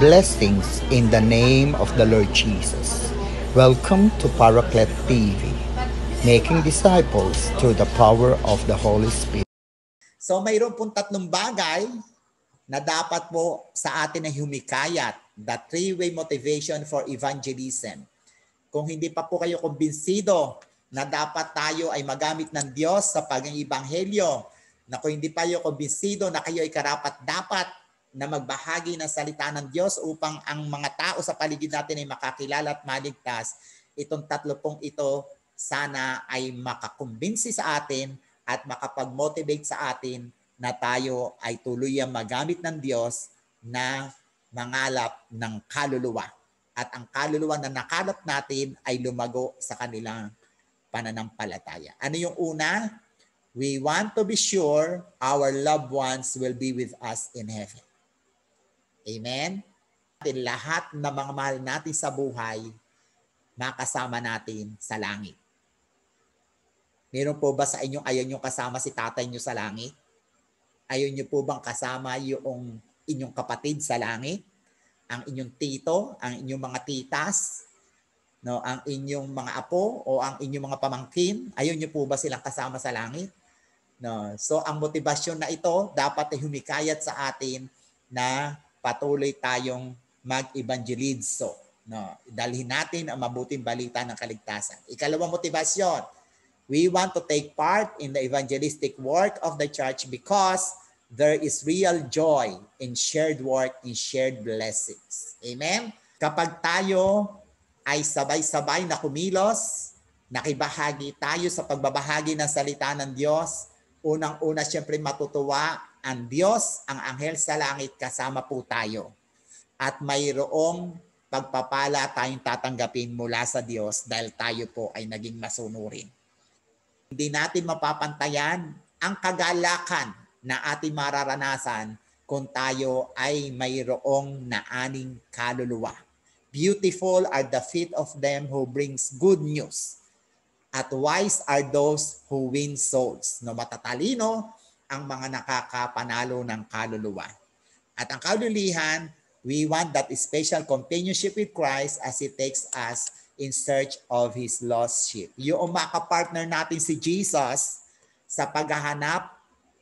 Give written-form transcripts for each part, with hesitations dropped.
Blessings in the name of the Lord Jesus. Welcome to Paraclet TV, making disciples through the power of the Holy Spirit. So mayroon pong tatlong bagay na dapat po sa atin na humikayat, the three-way motivation for evangelism. Kung hindi pa po kayo kumbinsido na dapat tayo ay magamit ng Diyos sa pag-ibanghelyo, na kung hindi pa kayo kumbinsido na kayo ay karapat-dapat na magbahagi ng salita ng Diyos upang ang mga tao sa paligid natin ay makakilala at maligtas, itong tatlo pong ito sana ay makakumbinsi sa atin at makapag-motivate sa atin na tayo ay tuluyang magamit ng Diyos na mangalap ng kaluluwa. At ang kaluluwa na nakalap natin ay lumago sa kanilang pananampalataya. Ano yung una? We want to be sure our loved ones will be with us in heaven. Amen? Lahat ng mga mahal natin sa buhay, makasama natin sa langit. Meron po ba sa inyo ayaw nyo kasama si tatay nyo sa langit? Ayaw nyo po bang kasama yung inyong kapatid sa langit? Ang inyong tito, ang inyong mga titas, no, ang inyong mga apo o ang inyong mga pamangkin, ayaw nyo po ba silang kasama sa langit? No. So ang motibasyon na ito dapat ay humikayat sa atin na patuloy tayong mag-evangelizo. No, dalhin natin ang mabuting balita ng kaligtasan. Ikalawang motibasyon, we want to take part in the evangelistic work of the church because there is real joy in shared work, in shared blessings. Amen? Kapag tayo ay sabay-sabay na kumilos, nakibahagi tayo sa pagbabahagi ng salita ng Diyos, unang-una siyempre matutuwa ang Diyos, ang anghel sa langit, kasama po tayo. At mayroong pagpapala tayong tatanggapin mula sa Diyos dahil tayo po ay naging masunurin. Hindi natin mapapantayan ang kagalakan na ating mararanasan kung tayo ay mayroong naaning kaluluwa. Beautiful are the feet of them who brings good news. At wise are those who win souls. No, matatalino ang mga nakakapanalo ng kaluluwa. At ang kalulihan, we want that special companionship with Christ as He takes us in search of His lost sheep. Yung makapartner natin si Jesus sa paghahanap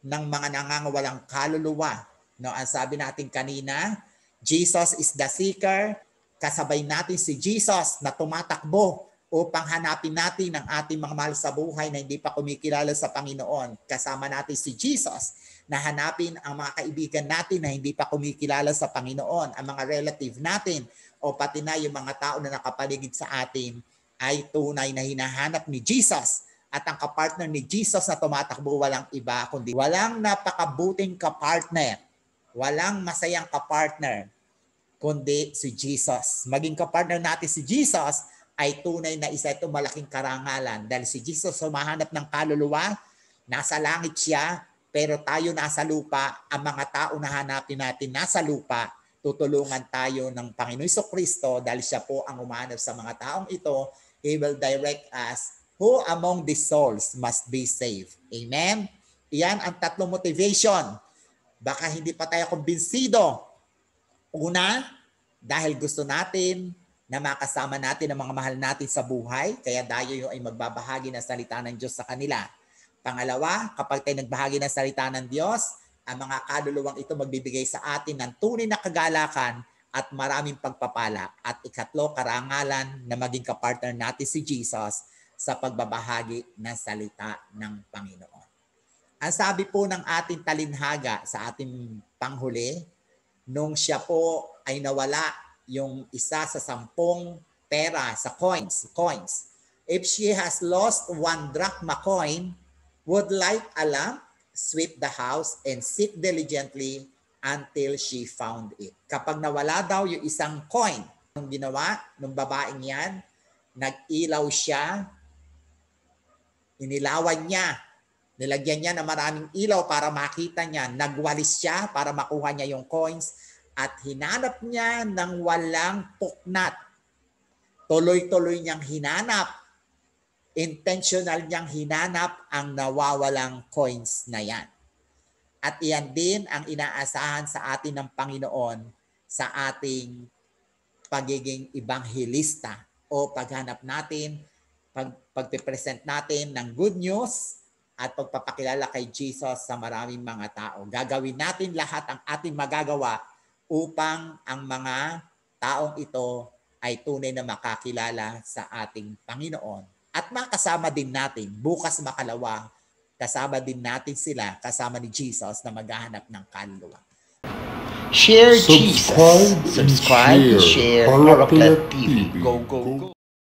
ng mga nangangawalang kaluluwa. No, ang sabi natin kanina, Jesus is the seeker. Kasabay natin si Jesus na tumatakbo upang hanapin natin ang ating mga mahal sa buhay na hindi pa kumikilala sa Panginoon. Kasama natin si Jesus na hanapin ang mga kaibigan natin na hindi pa kumikilala sa Panginoon. Ang mga relative natin o pati na yung mga tao na nakapaligid sa atin ay tunay na hinahanap ni Jesus. At ang kapartner ni Jesus na tumatakbo walang iba kundi walang napakabuting kapartner, walang masayang kapartner kundi si Jesus. Maging kapartner natin si Jesus ay tunay na isa itong malaking karangalan dahil si Jesus sumahanap ng kaluluwa, nasa langit siya, pero tayo nasa lupa, ang mga tao na hanapin natin nasa lupa, tutulungan tayo ng Panginoon Jesucristo dahil siya po ang umahanap sa mga taong ito. He will direct us who among these souls must be saved. Amen? Iyan ang tatlong motivation. Baka hindi pa tayo kumbinsido. Una, dahil gusto natin na makasama natin ang mga mahal natin sa buhay, kaya tayo ay magbabahagi ng salita ng Diyos sa kanila. Pangalawa, kapag tayo nagbahagi ng salita ng Diyos, ang mga kaluluwang ito magbibigay sa atin ng tunay na kagalakan at maraming pagpapala. At ikatlo, karangalan na maging kapartner natin si Jesus sa pagbabahagi ng salita ng Panginoon. Ang sabi po ng ating talinhaga sa ating panghuli, nung siya po ay nawala yung isa sa 10 pera sa coins. If she has lost 1 drachma coin, would light a lamp, sweep the house, and seek diligently until she found it. Kapag nawala daw yung isang coin, nung ginawa ng babaeng yan, nag-ilaw siya, inilawan niya, nilagyan niya ng maraming ilaw para makita niya, nagwalis siya para makuha niya yung coins, at hinanap niya ng walang puknat. Tuloy-tuloy niyang hinanap. Intentional niyang hinanap ang nawawalang coins na yan. At iyan din ang inaasahan sa atin ng Panginoon sa ating pagiging ebanghelista o paghanap natin, pagpipresent natin ng good news at pagpapakilala kay Jesus sa maraming mga tao. Gagawin natin lahat ang ating magagawa upang ang mga taong ito ay tunay na makakilala sa ating Panginoon. At makasama din natin, bukas makalawa, kasama din natin sila, kasama ni Jesus na maghahanap ng kaluluwa. Share Jesus. Subscribe, share Paraclet TV. Go, go, go.